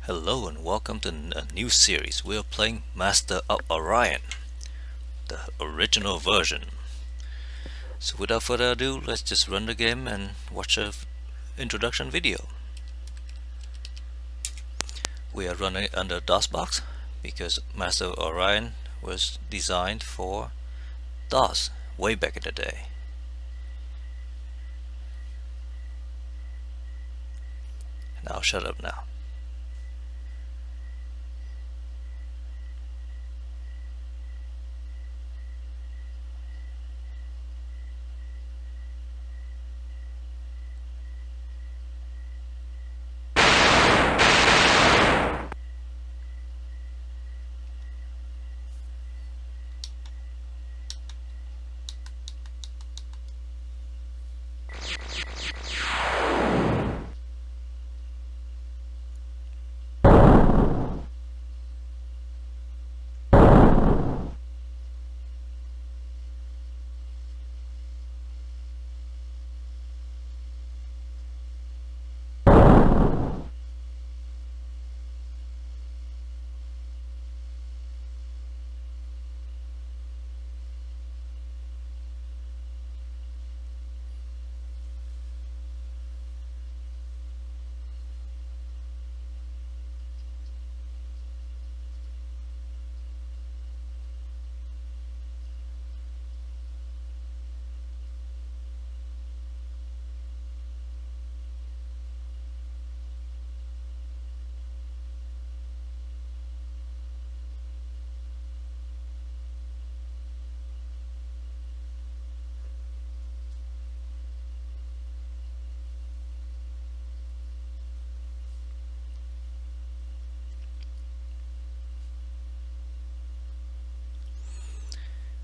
Hello and welcome to a new series. We are playing Master of Orion, the original version. So without further ado, let's just run the game and watch a introduction video. We are running under DOSBox because Master of Orion was designed for DOS way back in the day. Now shut up now.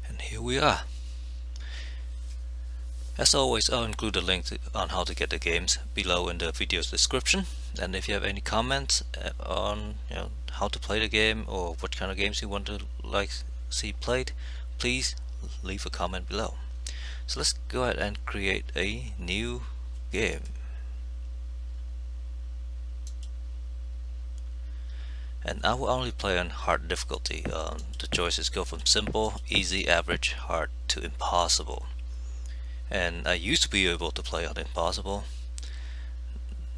And here we are. As always, I'll include a link on how to get the games below in the video's description. And if you have any comments on how to play the game or what kind of games you want to see played, please leave a comment below. So let's go ahead and create a new game. And I will only play on hard difficulty. The choices go from simple, easy, average, hard to impossible. And I used to be able to play on impossible.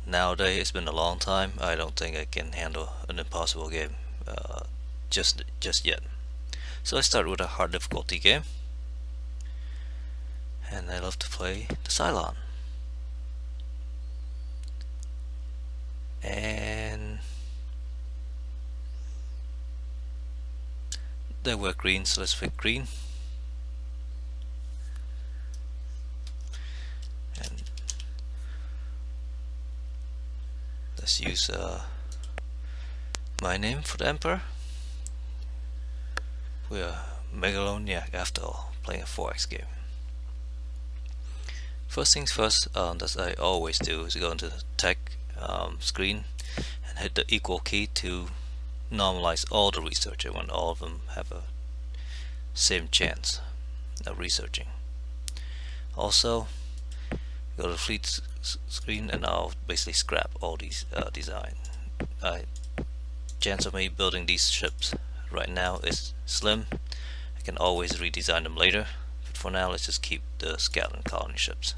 Nowadays, it's been a long time. I don't think I can handle an impossible game just yet. So I start with a hard difficulty game, and I love to play the Psilon. And they were green, so let's pick green. And let's use my name for the Emperor. We are megalomaniac after all, playing a 4X game. First things first, that I always do, is go into the tech screen and hit the equal key to normalize all the research. I want all of them have a same chance of researching. Also, go to the fleet screen and I'll basically scrap all these design. Chance of me building these ships right now is slim. I can always redesign them later, but for now let's just keep the scout and colony ships.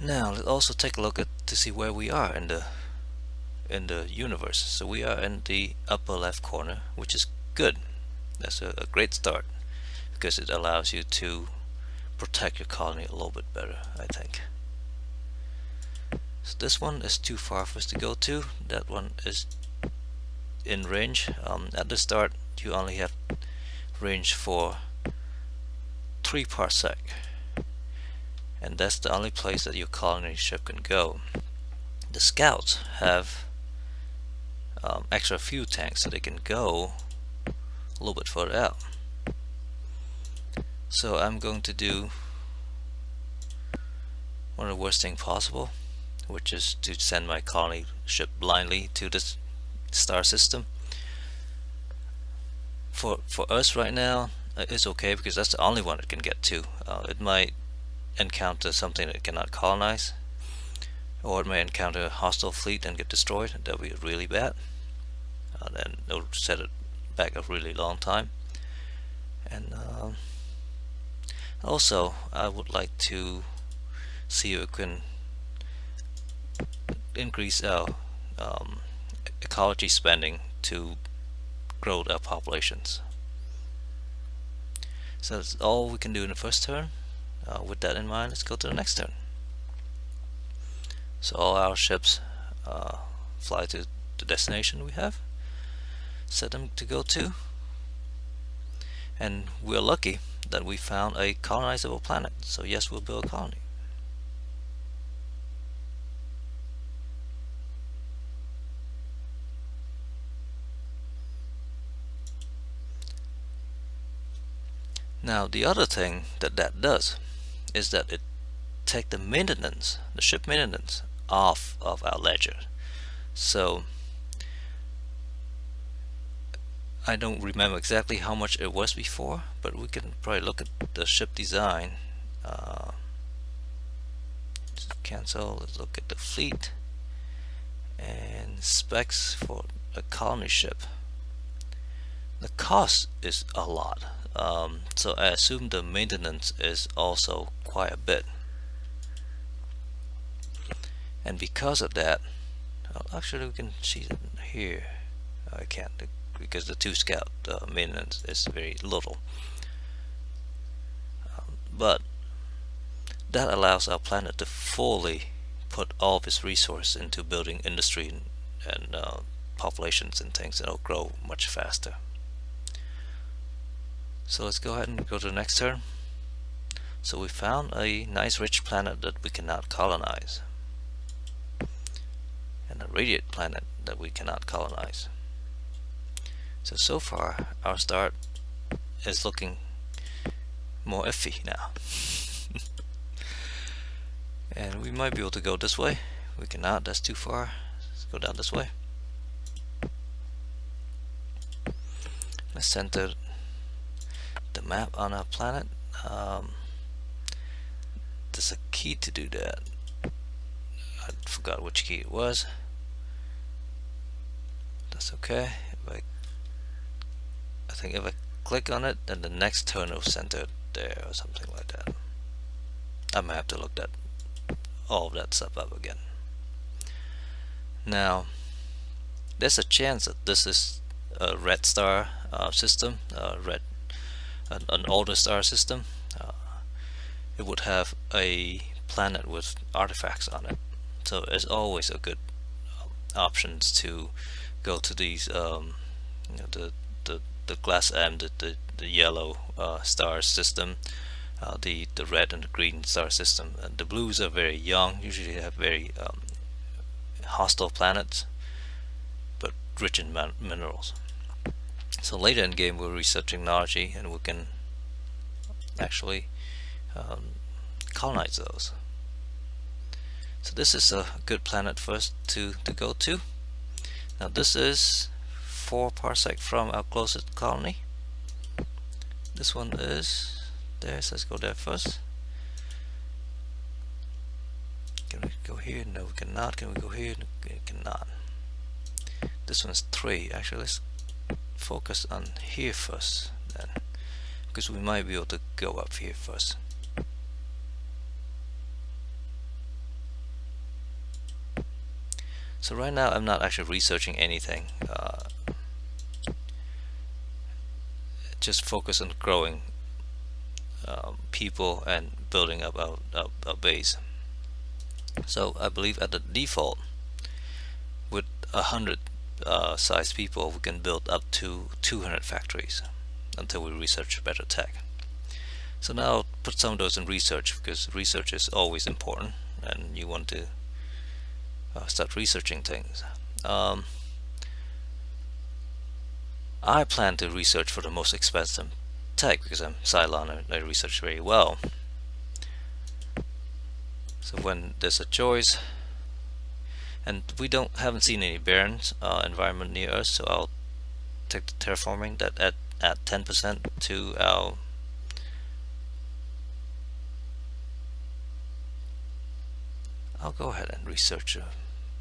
Now let's also take a look to see where we are in the universe. So we are in the upper left corner, which is good. That's a great start because it allows you to protect your colony a little bit better, I think. So this one is too far for us to go to. That one is in range. At the start you only have range for 3 parsec, and that's the only place that your colony ship can go. The scouts have extra fuel tanks, so they can go a little bit further out. So I'm going to do one of the worst things possible, which is to send my colony ship blindly to this star system. For us right now, it's okay because that's the only one it can get to. It might encounter something that it cannot colonize, or it may encounter a hostile fleet and get destroyed. That would be really bad. Then it'll set it back a really long time. And also, I would like to see if we can increase our ecology spending to grow our populations. So that's all we can do in the first turn. With that in mind, let's go to the next turn. So all our ships fly to the destination we have set them to go to, and we're lucky that we found a colonizable planet. So yes, we'll build a colony. Now the other thing that does is that it take the maintenance, the ship maintenance, off of our ledger. So I don't remember exactly how much it was before, but we can probably look at the ship design. Cancel. Let's look at the fleet and specs for a colony ship. The cost is a lot, so I assume the maintenance is also quite a bit. And because of that, actually we can see it here. I can't, because the 2 scout maintenance is very little. But that allows our planet to fully put all of its resource into building industry and populations and things that'll grow much faster. So let's go ahead and go to the next turn. So we found a nice rich planet that we cannot colonize, and a radiant planet that we cannot colonize. So far our start is looking more iffy now. And we might be able to go this way. We cannot, that's too far. Let's go down this way. Let's center the map on our planet. There's a key to do that. I forgot which key it was. That's okay. I think if I click on it, then the next turn will center it there or something like that. I might have to look that all of that stuff up again. Now there's a chance that this is a red star system, an older star system. It would have a planet with artifacts on it, so it's always a good options to go to these the glass M, the yellow star system, the red and the green star system. And the blues are very young, usually have very hostile planets, but rich in minerals. So later in game we'll research technology and we can actually colonize those. So this is a good planet for us to go to. Now this is 4 parsec from our closest colony. This one is there, so let's go there first. Can we go here? No, we cannot. Can we go here? No, we cannot. This one's 3. Actually, let's focus on here first then, because we might be able to go up here first. So right now I'm not actually researching anything, just focus on growing people and building up our base. So I believe at the default with 100 size people we can build up to 200 factories until we research better tech. So now I'll put some of those in research, because research is always important and you want to start researching things. I plan to research for the most expensive tech because I'm Psilon and I research very well. So when there's a choice, and we haven't seen any barren environment near us, so I'll take the terraforming that at 10% to I'll go ahead and research a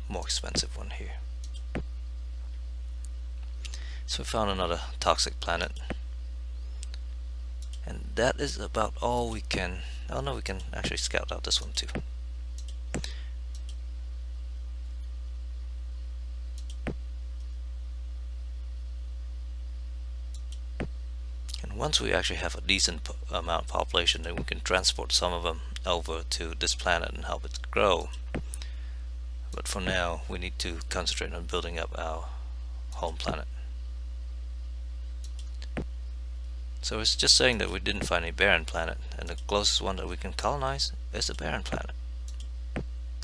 more expensive one here. So we found another toxic planet, and that is about all we can. Oh no, we can actually scout out this one too. And once we actually have a decent amount of population, then we can transport some of them over to this planet and help it grow. But for now, we need to concentrate on building up our home planet. So it's just saying that we didn't find a barren planet, and the closest one that we can colonize is a barren planet.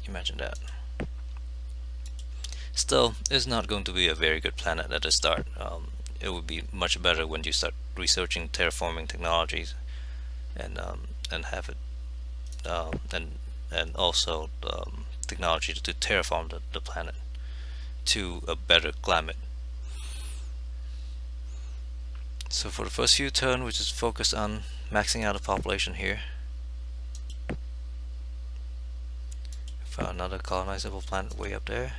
Imagine that. Still, it's not going to be a very good planet at the start. It would be much better when you start researching terraforming technologies and have it and also technology to terraform the planet to a better climate. So for the first few turns, we just focus on maxing out the population here. Found another colonizable planet way up there.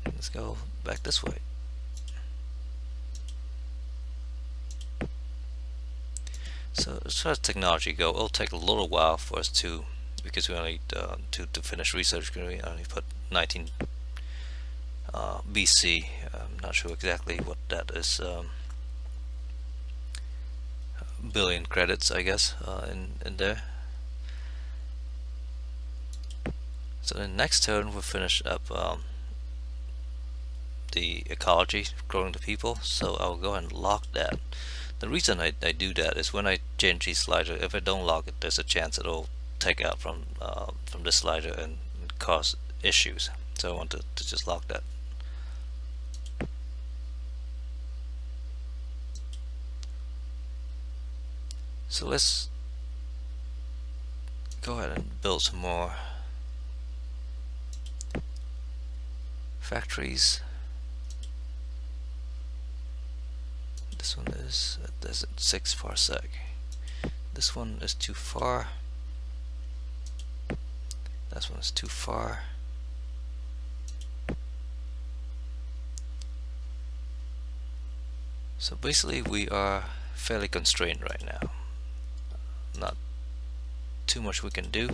Let's go back this way. So as far as technology go, it'll take a little while for us to, because we only to finish research, we only put 19 BC. I'm not sure exactly what that is. Billion credits, I guess, in there. So the next turn we'll finish up the ecology, growing the people. So I'll go ahead and lock that. The reason I do that is when I change these slider, if I don't lock it, there's a chance it'll take out from this slider and cause issues. So I want to just lock that. So let's go ahead and build some more factories. This one is at 6 parsec. This one is too far. This one is too far. So basically we are fairly constrained right now. Not too much we can do.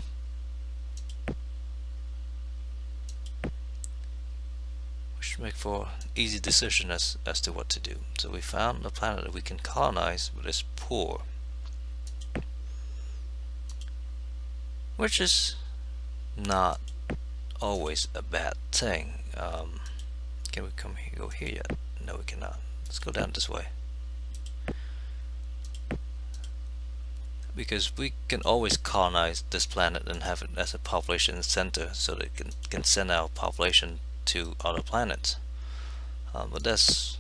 We should make for an easy decision as to what to do. So we found a planet that we can colonize, but it's poor, which is not always a bad thing. Can we go here yet? No, we cannot. Let's go down this way. Because we can always colonize this planet and have it as a population center so that it can send our population to other planets. But that's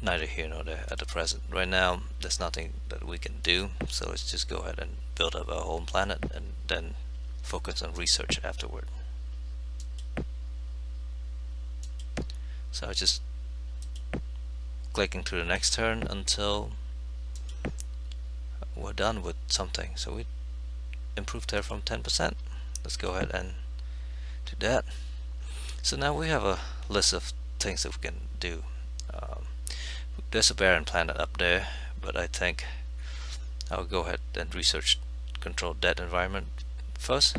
neither here nor there at the present. Right now, there's nothing that we can do, so let's just go ahead and build up our home planet and then focus on research afterward. So I just clicking to the next turn until we're done with something. So we improved there from 10%. Let's go ahead and do that. So now we have a list of things that we can do. There's a barren planet up there, but I think I'll go ahead and research control that environment first,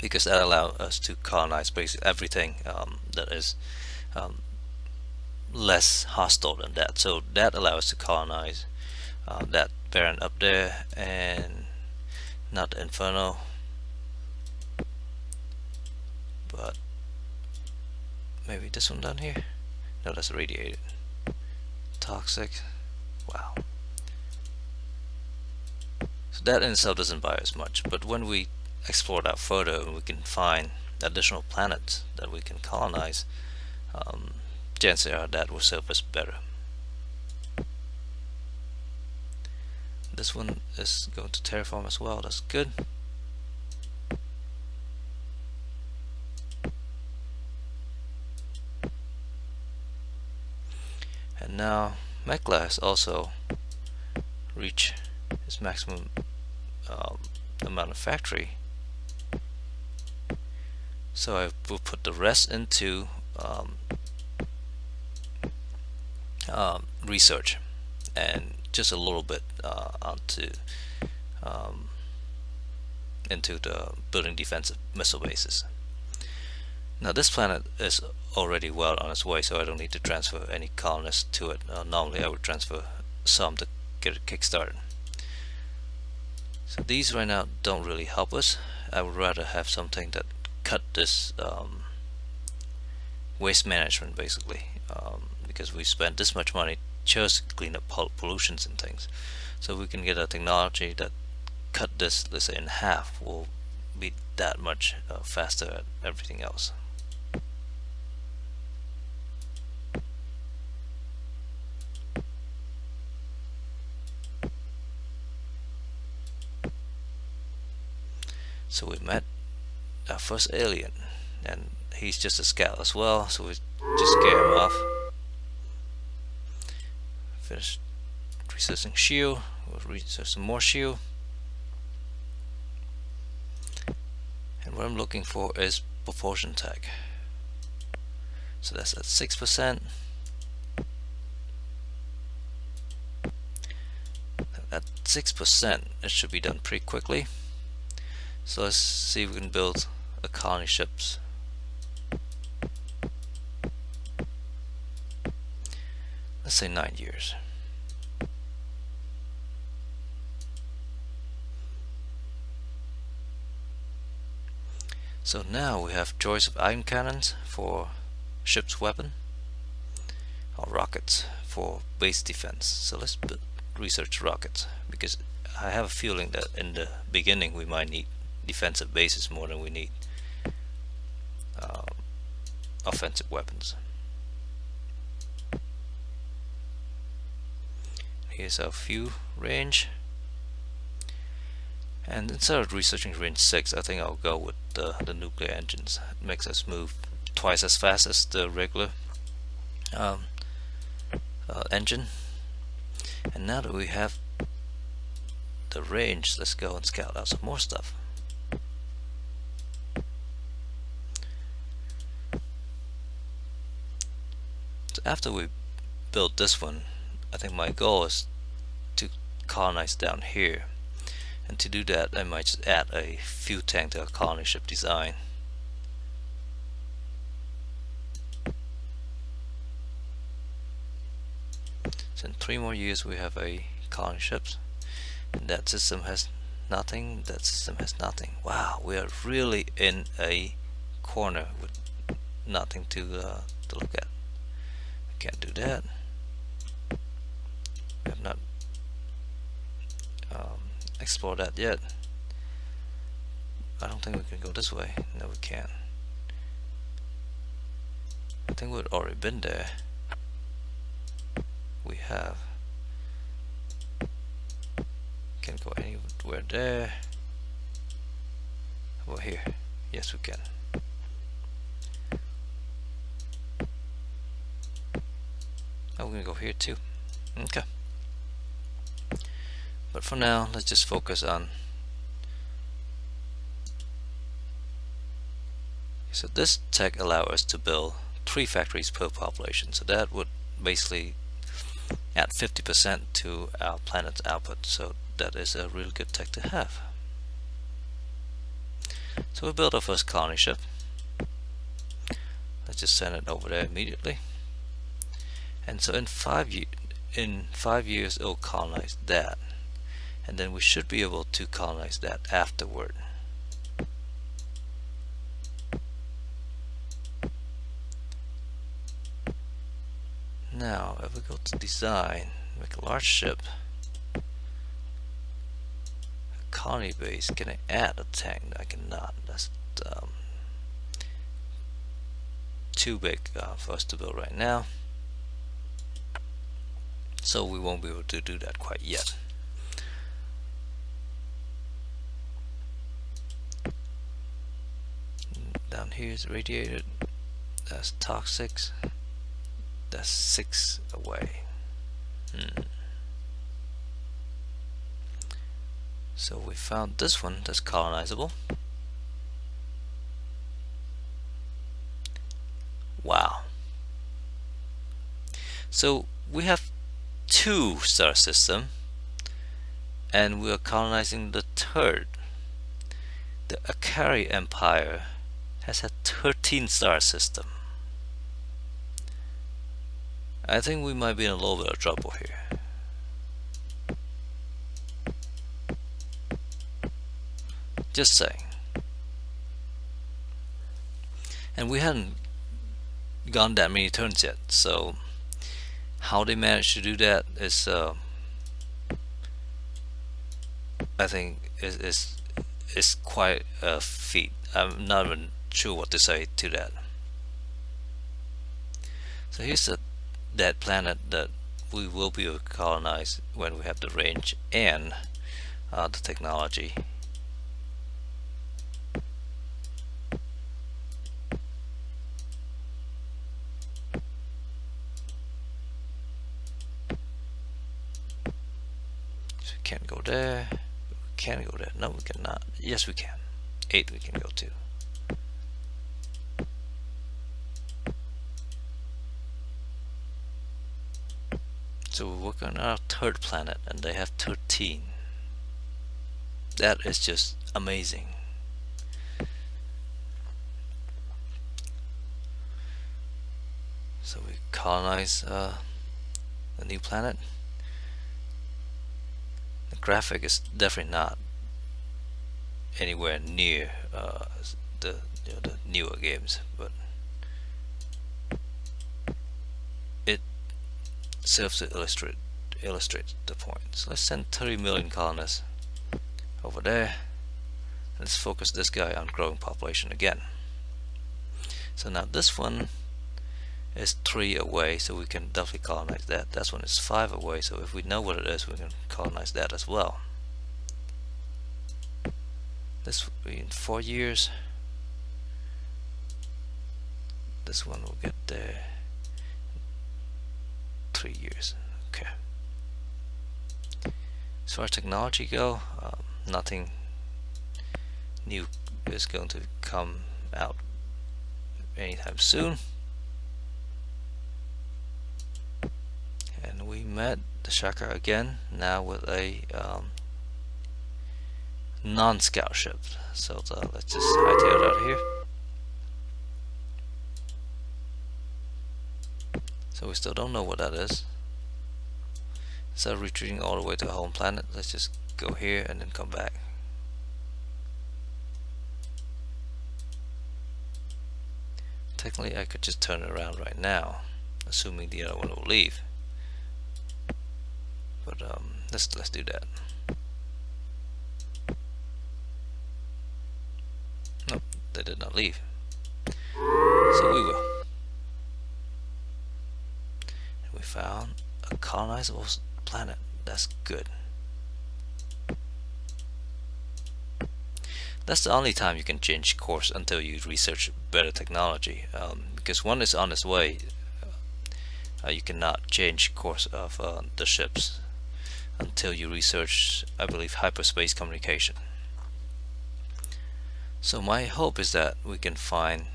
because that allows us to colonize basically everything that is less hostile than that. So that allows us to colonize that barren up there, and not the Inferno, but maybe this one down here. No, that's radiated. Toxic. Wow. So that in itself doesn't buy us much, but when we explore that further, we can find additional planets that we can colonize. Chances are that will serve us better. This one is going to terraform as well. That's good. And now Mekla has also reached its maximum amount of factory. So I will put the rest into research, and just a little bit into the building defensive missile bases. Now this planet is already well on its way, so I don't need to transfer any colonists to it. Normally I would transfer some to get it kick-started. So these right now don't really help us. I would rather have something that cut this waste management, basically, because we spent this much money just to clean up pollutions and things. So we can get a technology that cut this, let's say, in half, will be that much faster at everything else. So we met our first alien, and he's just a scout as well, so we just scare him off. Finish researching shield, we'll research some more shield. And what I'm looking for is propulsion tech. So that's at 6%. At 6%, it should be done pretty quickly. So let's see if we can build a colony ships. Let's say 9 years. So now we have choice of ion cannons for ship's weapon, or rockets for base defense. So let's research rockets, because I have a feeling that in the beginning we might need defensive bases more than we need offensive weapons. Here's our view range, and instead of researching range 6, I think I'll go with the nuclear engines. It makes us move twice as fast as the regular engine. And now that we have the range, let's go and scout out some more stuff. So after we build this one, I think my goal is to colonize down here. And to do that, I might just add a fuel tank to a colony ship design. So in 3 more years we have a colony ships. And that system has nothing, that system has nothing. Wow, we are really in a corner with nothing to look at. I can't do that. We have not explored that yet. I don't think we can go this way. No, we can't. I think we've already been there. We have. Can't go anywhere there. How about here? Yes, we can. Oh, we're gonna go here too. Okay. But for now, let's just focus on. So this tech allows us to build 3 factories per population. So that would basically add 50% to our planet's output. So that is a really good tech to have. So we built our first colony ship. Let's just send it over there immediately. And so in 5 years it will colonize that. And then we should be able to colonize that afterward. Now, if we go to design, make a large ship, a colony base, can I add a tank? I cannot. That's too big for us to build right now. So we won't be able to do that quite yet. Down here is radiated. That's toxic. That's 6 away. So we found this one that's colonizable. Wow. So we have 2 star system, and we are colonizing the 3rd. The Akari Empire has a 13 star system. I think we might be in a little bit of trouble here. Just saying. And we hadn't gone that many turns yet, so how they managed to do that is I think is quite a feat. I'm not even sure what to say to that. So here's that planet that we will be able to colonize when we have the range and the technology. So we can't go there. We can go there. No, we cannot. Yes, we can. 8 we can go to. So we're working on our 3rd planet, and they have 13. That is just amazing. So we colonize a new planet. The graphic is definitely not anywhere near the newer games, but it serves to illustrate the point. So let's send 30 million colonists over there. Let's focus this guy on growing population again. So now this one is 3 away, so we can definitely colonize that. That one is 5 away, so if we know what it is, we can colonize that as well. This will be in 4 years. This one will get there in 3 years. Okay. As far as technology go, nothing new is going to come out anytime soon. And we met the Shaka again, now with a non-scout ship. So let's just hightail it out here. So we still don't know what that is. So retreating all the way to home planet. Let's just go here and then come back. Technically I could just turn it around right now, assuming the other one will leave. But let's do that. Nope, they did not leave. So we will. And we found a colonizable planet. That's good. That's the only time you can change course until you research better technology. Because one is on its way, you cannot change course of the ships until you research, I believe, hyperspace communication. So my hope is that we can find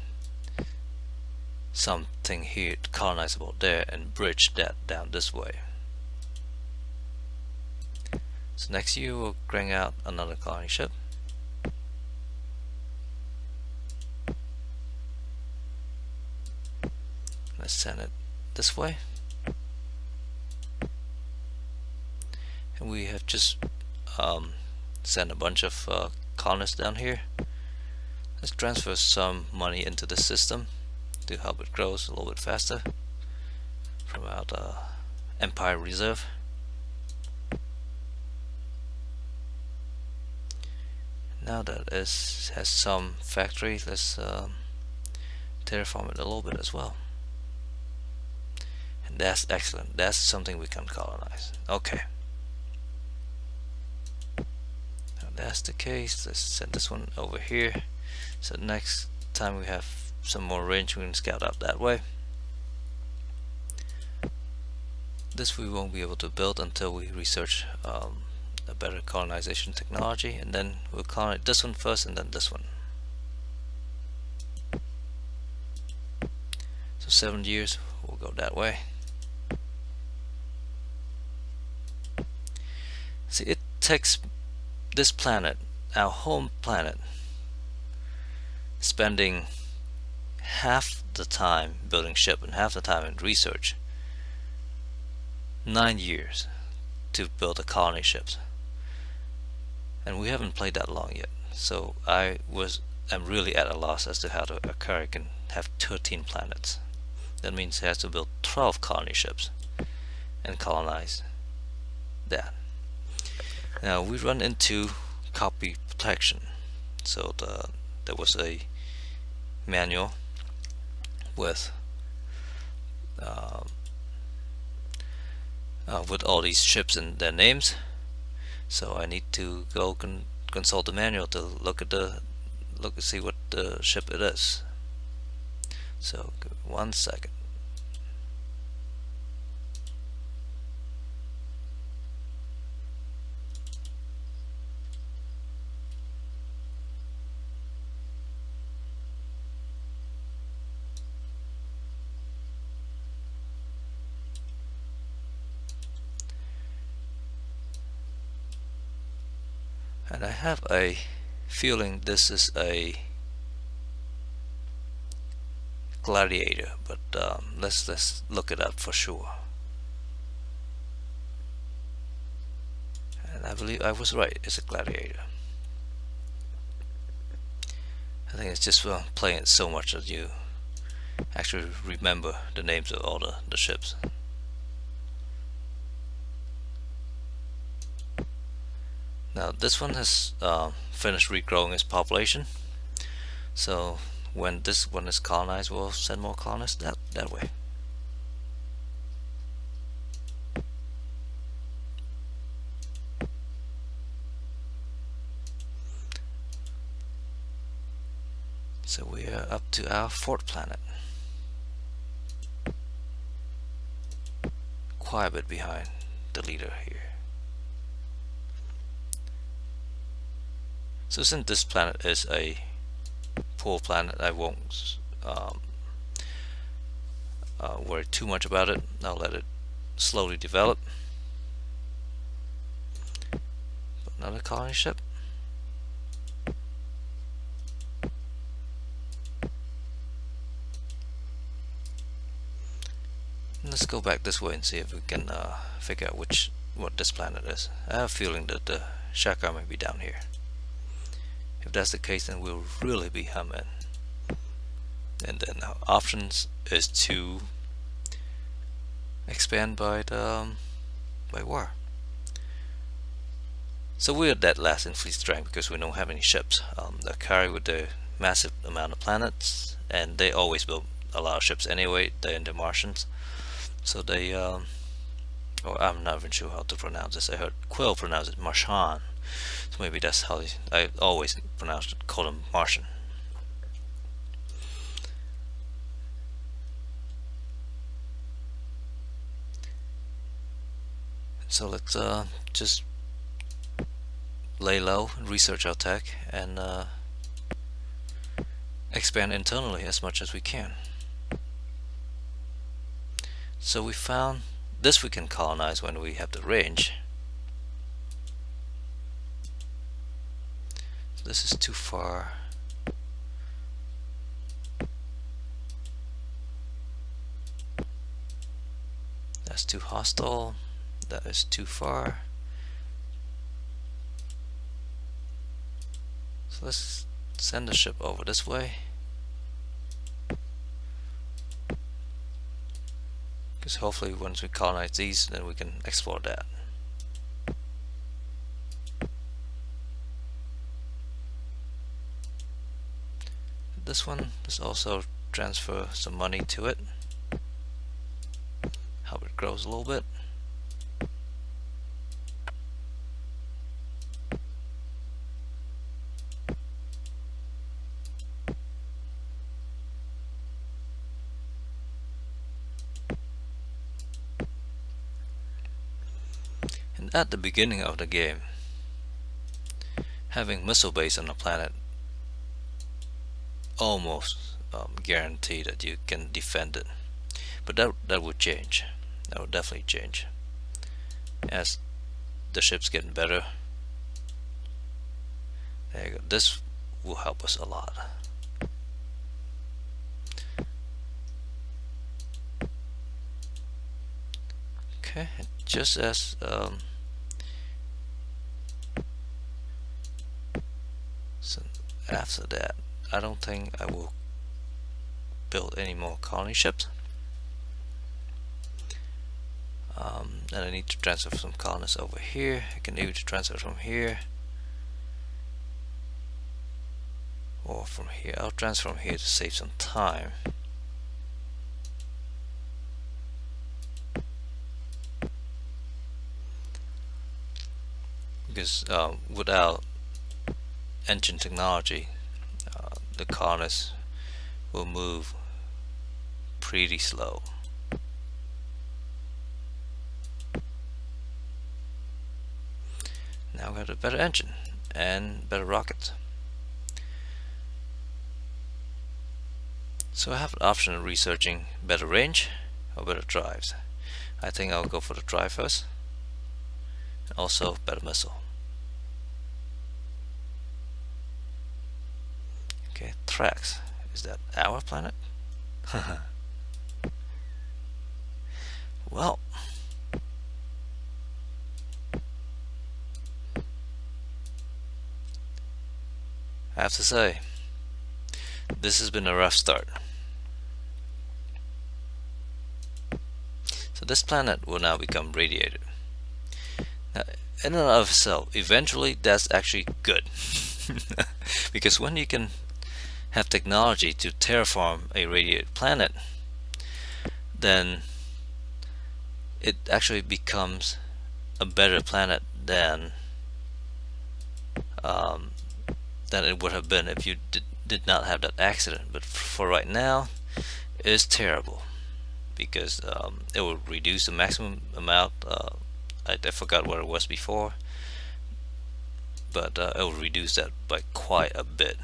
something here colonizable there and bridge that down this way. So next year we'll bring out another colony ship. Let's send it this way. And we have just sent a bunch of colonists down here. Let's transfer some money into the system to help it grow a little bit faster from our Empire Reserve. Now that it has some factory, let's terraform it a little bit as well. And that's excellent. That's something we can colonize. Okay. Now that's the case. Let's send this one over here. So next time we have some more range, we can scout out that way. This we won't be able to build until we research a better colonization technology, and then we'll colonize this one first and then this one. So 7 years, we'll go that way. See, it takes this planet, our home planet, spending half the time building ship and half the time in research, 9 years to build a colony ships, and we haven't played that long yet. So I'm really at a loss as to how a carrier can have 13 planets. That means it has to build 12 colony ships and colonize that. Now we run into copy protection. So there was a manual with all these ships and their names. So I need to go consult the manual to look and see what the ship it is. So 1 second. And I have a feeling this is a gladiator, but let's look it up for sure. And I believe I was right, it's a gladiator. I think it's just playing it so much that you actually remember the names of all the ships. Now this one has finished regrowing its population, so when this one is colonized, we'll send more colonists that way. So we are up to our 4th planet. Quite a bit behind the leader here. So since this planet is a poor planet, I won't worry too much about it. I'll let it slowly develop. Another colony ship. Let's go back this way and see if we can figure out what this planet is. I have a feeling that the Shaka may be down here. If that's the case, then we'll really be humming. And then our options is to expand by war. So we're dead last in fleet strength because we don't have any ships. The carrier with the massive amount of planets, and they always build a lot of ships anyway. They're in the Martians, so they or I'm not even sure how to pronounce this. I heard Quill pronounce it Martian. So maybe that's how I always call them Martian. So let's just lay low, research our tech, and expand internally as much as we can. So we found this we can colonize when we have the range. This is too far. That's too hostile. That is too far. So let's send the ship over this way. Because hopefully once we colonize these, then we can explore that. This one, let's also transfer some money to it. How it grows a little bit. And at the beginning of the game, having missile base on a planet almost guarantee that you can defend it. But that would change. That would definitely change as the ship's getting better. There you go. This will help us a lot. Okay, just as so after that, I don't think I will build any more colony ships. And I need to transfer some colonists over here. I can either transfer from here or from here. I'll transfer from here to save some time. Because without engine technology, the colonists will move pretty slow. Now we have a better engine and better rockets. So I have the option of researching better range or better drives. I think I'll go for the drive first. Also better missile. Okay, Thrax. Is that our planet? Well, I have to say, this has been a rough start. So this planet will now become radiated. Now, in and of itself, eventually that's actually good. Because when you can have technology to terraform a radiated planet, then it actually becomes a better planet than it would have been if you did not have that accident. But for right now, it's terrible because it will reduce the maximum amount. I forgot what it was before, but it will reduce that by quite a bit.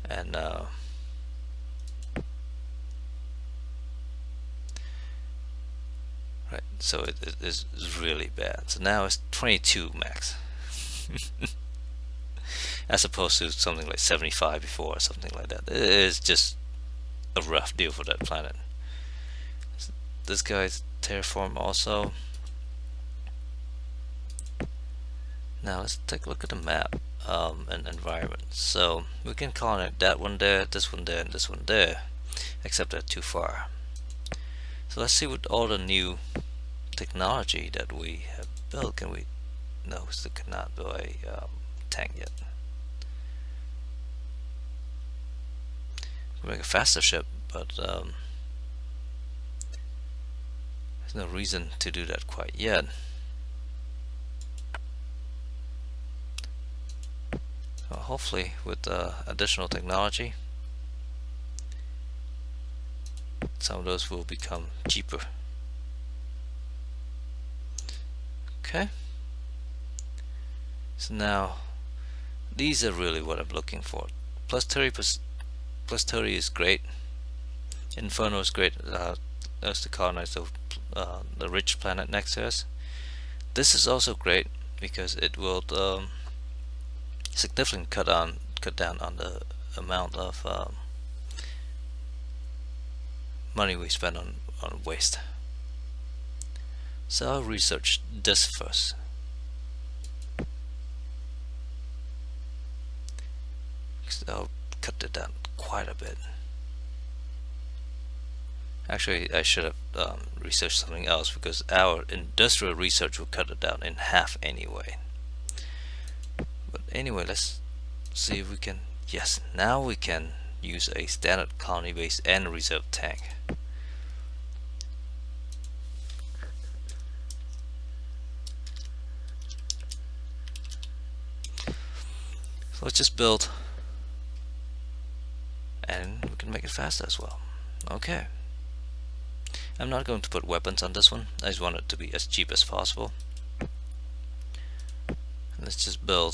And right, so it is really bad. So now it's 22 max. As opposed to something like 75 before or something like that. It is just a rough deal for that planet. This guy's terraform also. Now let's take a look at the map and environment. So we can colonize that one there, this one there, and this one there, except they're too far. So let's see what all the new technology that we have built. Can we? No, we still cannot build a tank yet. We make a faster ship, but there's no reason to do that quite yet. Well, hopefully with additional technology, some of those will become cheaper. Okay, so now these are really what I'm looking for. Plus 30 is great. Inferno is great. That's to colonize the rich planet next to us. This is also great because it will significantly cut down on the amount of money we spend on waste. So I'll research this first. I'll cut it down quite a bit. Actually, I should have researched something else because our industrial research will cut it down in half anyway. But anyway, let's see if we can. Yes, now we can use a standard colony base and a reserve tank. So let's just build, and we can make it faster as well. Okay. I'm not going to put weapons on this one. I just want it to be as cheap as possible. Let's just build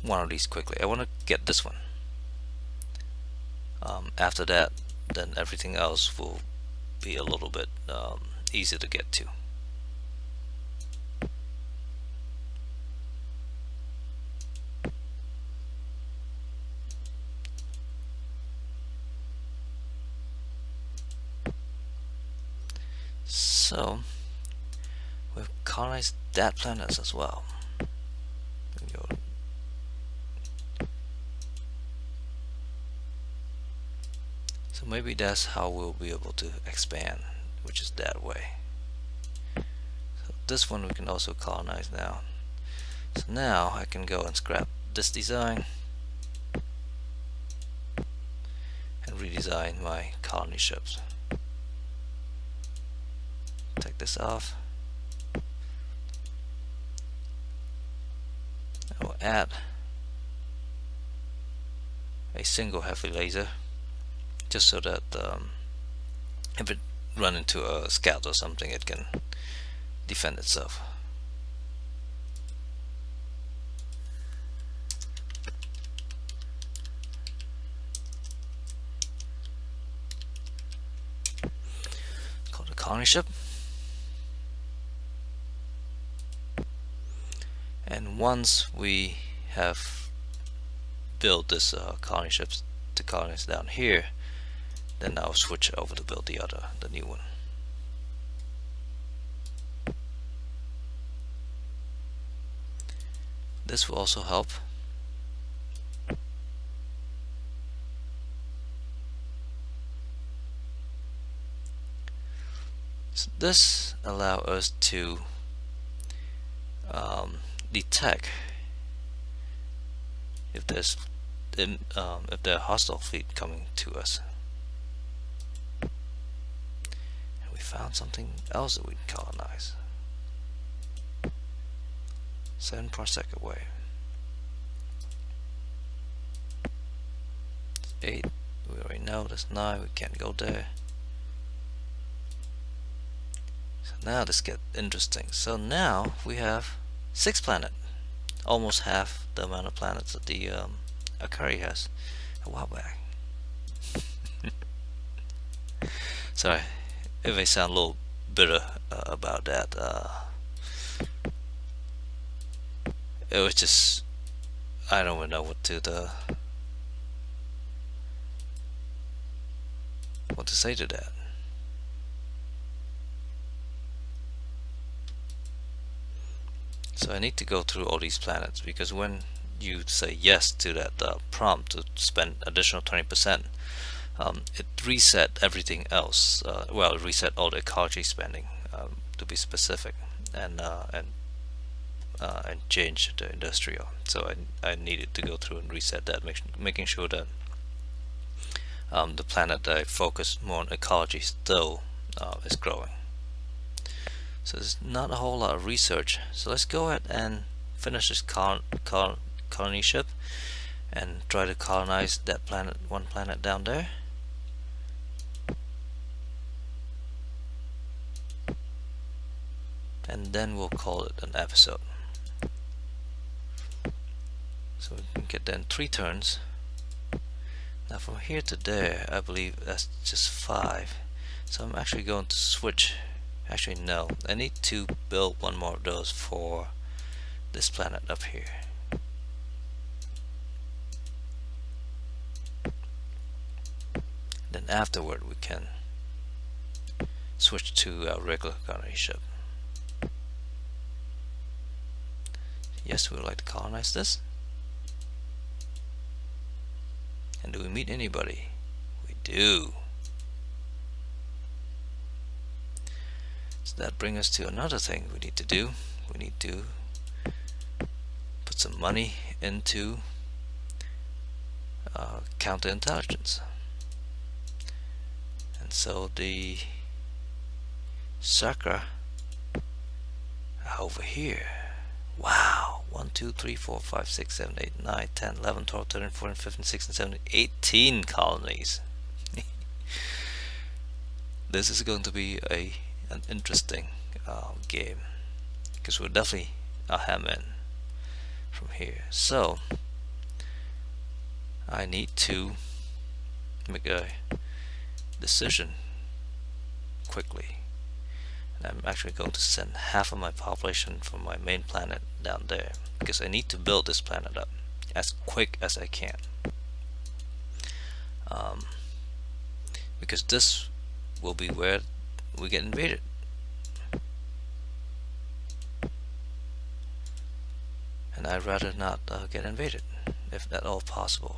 one of these quickly. I want to get this one. After that, then everything else will be a little bit easier to get to. So we've colonized that planet as well. So maybe that's how we'll be able to expand, which is that way. So this one we can also colonize now. So now I can go and scrap this design and redesign my colony ships. Take this off. I will add a single heavy laser, just so that if it run into a scout or something, it can defend itself. Call the colony ship. And once we have built this colony ships to colonize down here, then I'll switch over to build the new one. This will also help. So this allows us to detect if there's if there are hostile fleet coming to us. And we found something else that we can colonize. 7 parsec away. 8. We already know that's 9. We can't go there. So now this gets interesting. So now we have 6 planets, almost half the amount of planets that the Akari has a while back. Sorry if I sound a little bitter about that. It was just, I don't even know what to say to that. So I need to go through all these planets, because when you say yes to that prompt to spend additional 20%, it reset everything else. Well, it reset all the ecology spending, to be specific, and change the industrial. So I needed to go through and reset that, making sure that the planet that I focus more on ecology still is growing. So there's not a whole lot of research. So let's go ahead and finish this colony ship and try to colonize that planet, one planet down there. And then we'll call it an episode. So we can get then 3 turns. Now from here to there, I believe that's just 5. So I'm actually going to switch. Actually no, I need to build one more of those for this planet up here. Then afterward we can switch to our regular colony ship. Yes, we would like to colonize this. And do we meet anybody? We do. So that brings us to another thing we need to do. We need to put some money into counterintelligence. And so the Sakra over here. Wow. 1, 2, 3, 4, 5, 6, 7, 8, 9, 10, 11, 12, 13, 14, 15, 16, 17, 18 colonies. This is going to be an interesting game, because we're definitely I'll hem in from here. So I need to make a decision quickly. And I'm actually going to send half of my population from my main planet down there, because I need to build this planet up as quick as I can. Because this will be where we get invaded. And I'd rather not get invaded, if at all possible.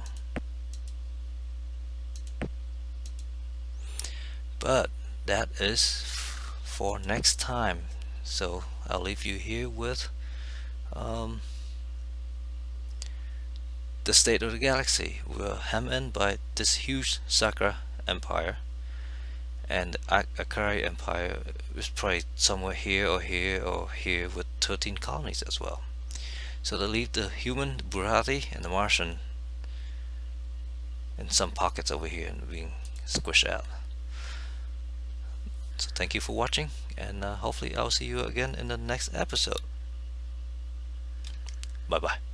But that is for next time. So I'll leave you here with the state of the galaxy. We're hemmed in by this huge Sakra Empire, and Akari Empire is probably somewhere here or here or here with 13 colonies as well. So they leave the human, the Burati, and the Martian in some pockets over here and being squished out. So thank you for watching, and hopefully I'll see you again in the next episode. Bye bye.